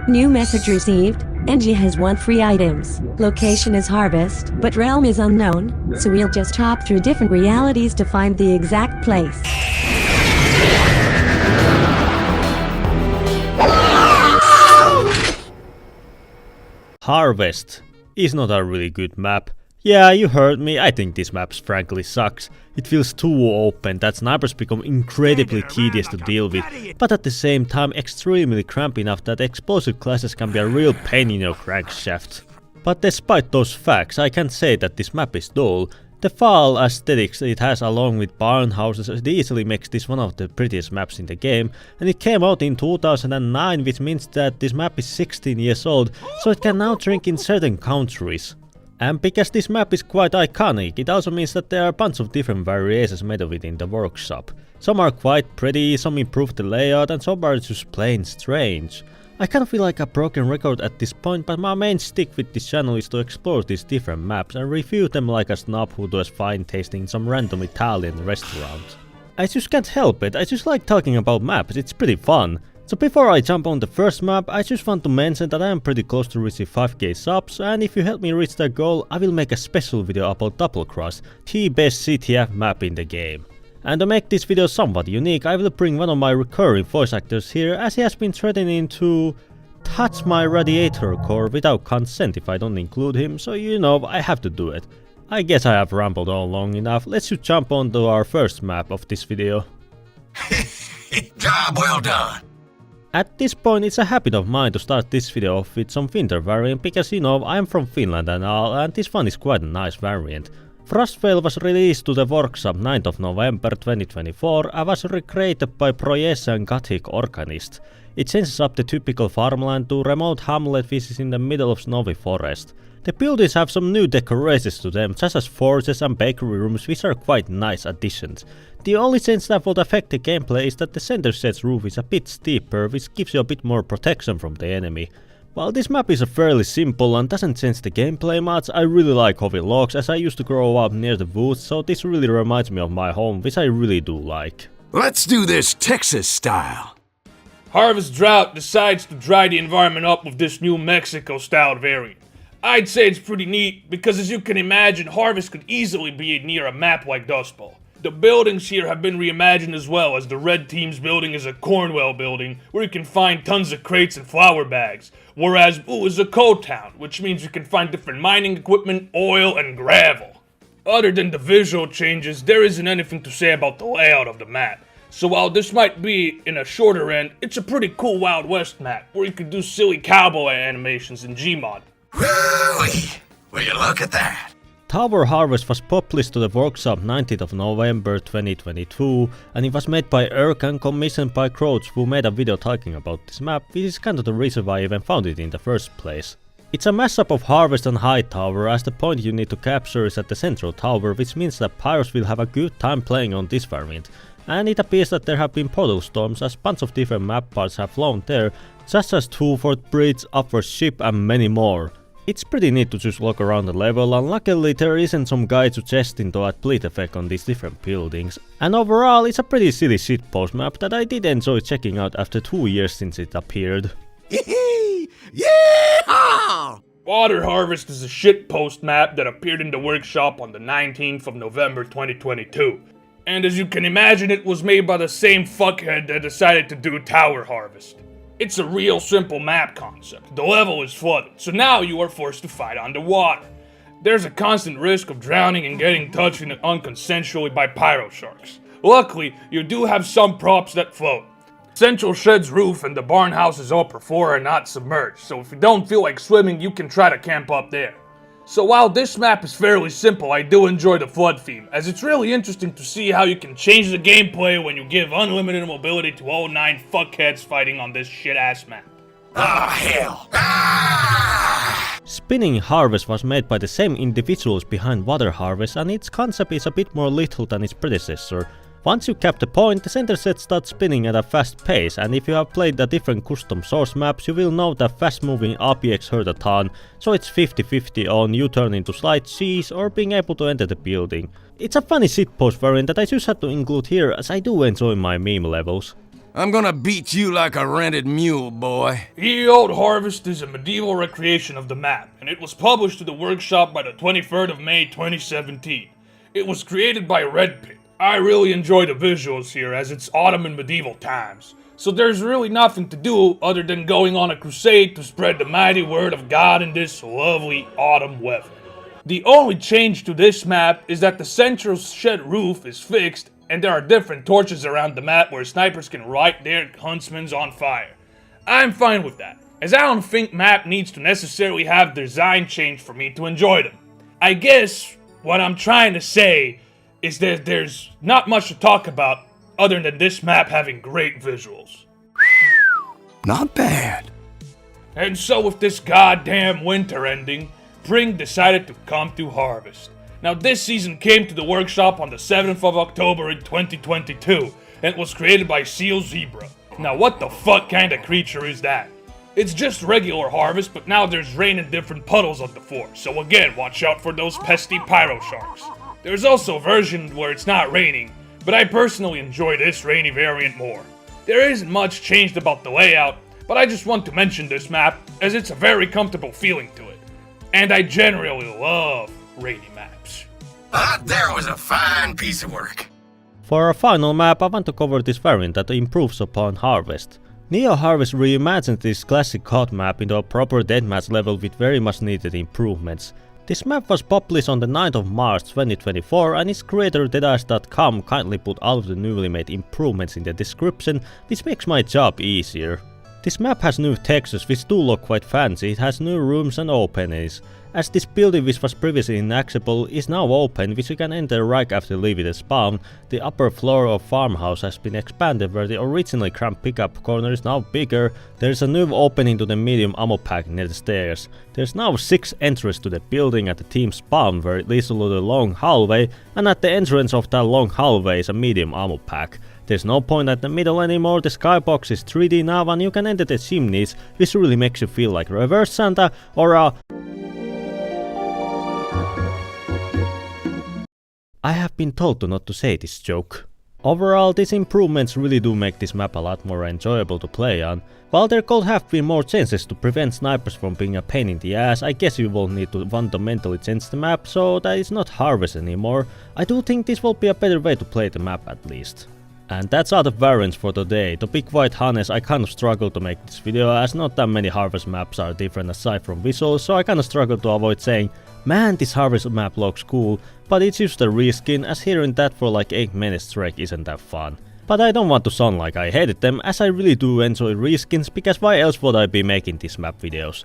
New message received. NG has won 3 items. Location is Harvest, but realm is unknown, so we'll just hop through different realities to find the exact place. Harvest is not a really good map. Yeah, you heard me, I think this map frankly sucks. It feels too open that snipers become incredibly tedious to deal with, but at the same time extremely cramped enough that explosive classes can be a real pain in your crankshaft. But despite those facts, I can't say that this map is dull. The foul aesthetics it has along with barn houses it easily makes this one of the prettiest maps in the game, and it came out in 2009, which means that this map is 16 years old, so it can now drink in certain countries. And because this map is quite iconic, it also means that there are a bunch of different variations made of it in the workshop. Some are quite pretty, some improve the layout, and some are just plain strange. I kind of feel like a broken record at this point, but my main stick with this channel is to explore these different maps and review them like a snob who does fine tasting in some random Italian restaurant. I just can't help it, I just like talking about maps, it's pretty fun. So before I jump on the first map, I just want to mention that I am pretty close to receive 5k subs, and if you help me reach that goal, I will make a special video about Double Cross, the best CTF map in the game. And to make this video somewhat unique, I will bring one of my recurring voice actors here, as he has been threatening to touch my radiator core without consent if I don't include him, so you know, I have to do it. I guess I have rambled on long enough, let's just jump on to our first map of this video. Job well done! At this point it's a habit of mine to start this video off with some winter variant, because you know, I'm from Finland and all, and this one is quite a nice variant. Frostvale was released to the workshop 9th of November 2024 and was recreated by Proyesian Gothic Organist. It changes up the typical farmland to remote hamlet which is in the middle of snowy forest. The buildings have some new decorations to them, such as forges and bakery rooms, which are quite nice additions. The only change that would affect the gameplay is that the center set's roof is a bit steeper, which gives you a bit more protection from the enemy. While this map is fairly simple and doesn't change the gameplay much, I really like how it looks, as I used to grow up near the woods, so this really reminds me of my home, which I really do like. Let's do this Texas style. Harvest Drought decides to dry the environment up with this new Mexico-style variant. I'd say it's pretty neat, because as you can imagine, Harvest could easily be near a map like Dust Bowl. The buildings here have been reimagined as well, as the red team's building is a Cornwell building, where you can find tons of crates and flour bags, whereas Blue is a coal town, which means you can find different mining equipment, oil, and gravel. Other than the visual changes, there isn't anything to say about the layout of the map. So while this might be in a shorter end, it's a pretty cool Wild West map, where you can do silly cowboy animations in Gmod. Woo-wee! Will you look at that? Tower Harvest was published to the workshop 19th of November 2022, and it was made by Erk and commissioned by Drought, who made a video talking about this map, which is kind of the reason why I even found it in the first place. It's a mashup of Harvest and High Tower, as the point you need to capture is at the central tower, which means that pyros will have a good time playing on this variant. And it appears that there have been portal storms, as bunch of different map parts have flown there, such as Two-Fort Bridge, Upward Ship and many more. It's pretty neat to just walk around the level, and luckily there isn't some guy suggesting to add bleed effect on these different buildings. And overall it's a pretty silly shitpost map that I did enjoy checking out after 2 years since it appeared. Yeah! Water Harvest is a shitpost map that appeared in the workshop on the 19th of November 2022. And as you can imagine, it was made by the same fuckhead that decided to do Tower Harvest. It's a real simple map concept. The level is flooded, so now you are forced to fight underwater. There's a constant risk of drowning and getting touched unconsensually by pyro sharks. Luckily, you do have some props that float. Central Shed's roof and the barn house's upper floor are not submerged, so if you don't feel like swimming, you can try to camp up there. So while this map is fairly simple, I do enjoy the flood theme, as it's really interesting to see how you can change the gameplay when you give unlimited mobility to all 9 fuckheads fighting on this shit-ass map. Ah, hell! Ah! Spinning Harvest was made by the same individuals behind Water Harvest, and its concept is a bit more lethal than its predecessor. Once you cap the point, the center set starts spinning at a fast pace, and if you have played the different custom source maps, you will know that fast moving RPX hurt a ton, so it's 50-50 on you turning to slide Cs or being able to enter the building. It's a funny shitpost variant that I just had to include here, as I do enjoy my meme levels. I'm gonna beat you like a rented mule, boy. Olde Harveste is a medieval recreation of the map, and it was published to the workshop by the 23rd of May 2017. It was created by Red Pit. I really enjoy the visuals here as it's autumn in medieval times, so there's really nothing to do other than going on a crusade to spread the mighty word of God in this lovely autumn weather. The only change to this map is that the central shed roof is fixed and there are different torches around the map where snipers can light their huntsmen on fire. I'm fine with that, as I don't think map needs to necessarily have design change for me to enjoy them. I guess what I'm trying to say is that there's not much to talk about other than this map having great visuals. Not bad. And so with this goddamn winter ending, Spring decided to come to harvest. Now this season came to the workshop on the 7th of October in 2022, and it was created by Seal Zebra. Now what the fuck kind of creature is that? It's just regular harvest, but now there's rain in different puddles on the floor, so again, watch out for those pesky pyro sharks. There's also a version where it's not raining, but I personally enjoy this rainy variant more. There isn't much changed about the layout, but I just want to mention this map, as it's a very comfortable feeling to it. And I generally love rainy maps. There was a fine piece of work. For our final map, I want to cover this variant that improves upon Harvest. Neo Harvest reimagined this classic COD map into a proper deathmatch level with very much needed improvements. This map was published on the 9th of March 2024 and its creator Deadice.com kindly put all of the newly made improvements in the description, which makes my job easier. This map has new textures which do look quite fancy. It has new rooms and openings. As this building which was previously inaccessible is now open, which you can enter right after leaving the spawn, the upper floor of farmhouse has been expanded where the originally cramped pickup corner is now bigger. There is a new opening to the medium ammo pack near the stairs. There's now 6 entrances to the building at the team spawn where it leads to the long hallway, and at the entrance of that long hallway is a medium ammo pack. There's no point at the middle anymore, the skybox is 3D now and you can enter the chimneys, which really makes you feel like Reverse Santa or a... I have been told not to say this joke. Overall, these improvements really do make this map a lot more enjoyable to play on. While there could have been more chances to prevent snipers from being a pain in the ass, I guess you won't need to fundamentally change the map so that it's not Harvest anymore. I do think this will be a better way to play the map at least. And that's all the variants for today. To be quite honest, I kind of struggled to make this video as not that many Harvest maps are different aside from visuals, so I kind of struggled to avoid saying, man, this Harvest map looks cool, but it's just a reskin, as hearing that for like 8 minutes straight isn't that fun. But I don't want to sound like I hated them, as I really do enjoy reskins, because why else would I be making these map videos?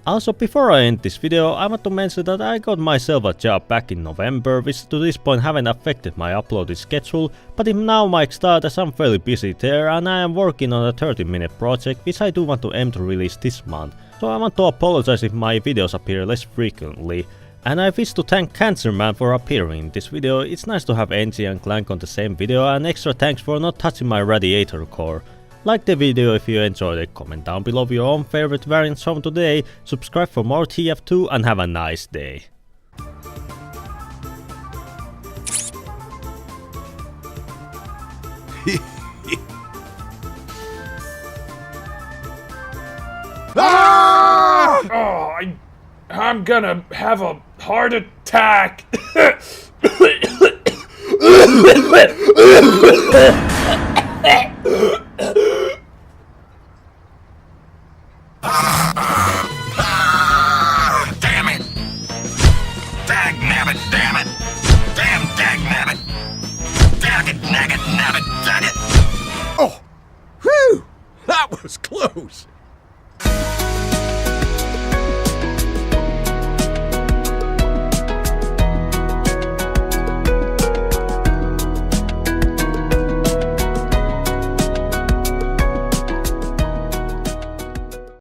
Also, before I end this video, I want to mention that I got myself a job back in November, which to this point haven't affected my uploading schedule, but it now might start as I'm fairly busy there and I am working on a 30-minute project which I do want to aim to release this month. So I want to apologize if my videos appear less frequently. And I wish to thank Cancer Man for appearing in this video. It's nice to have NG and Clank on the same video, and extra thanks for not touching my radiator core. Like the video if you enjoyed it, comment down below your own favorite variants from today, subscribe for more TF2 and have a nice day. Oh, I'm gonna have a heart attack. Damn it! Dag-nabbit, damn it! Damn dag-nabbit! Dag-it, nag-it, nabbit, dag-it! Oh! Whew! That was close!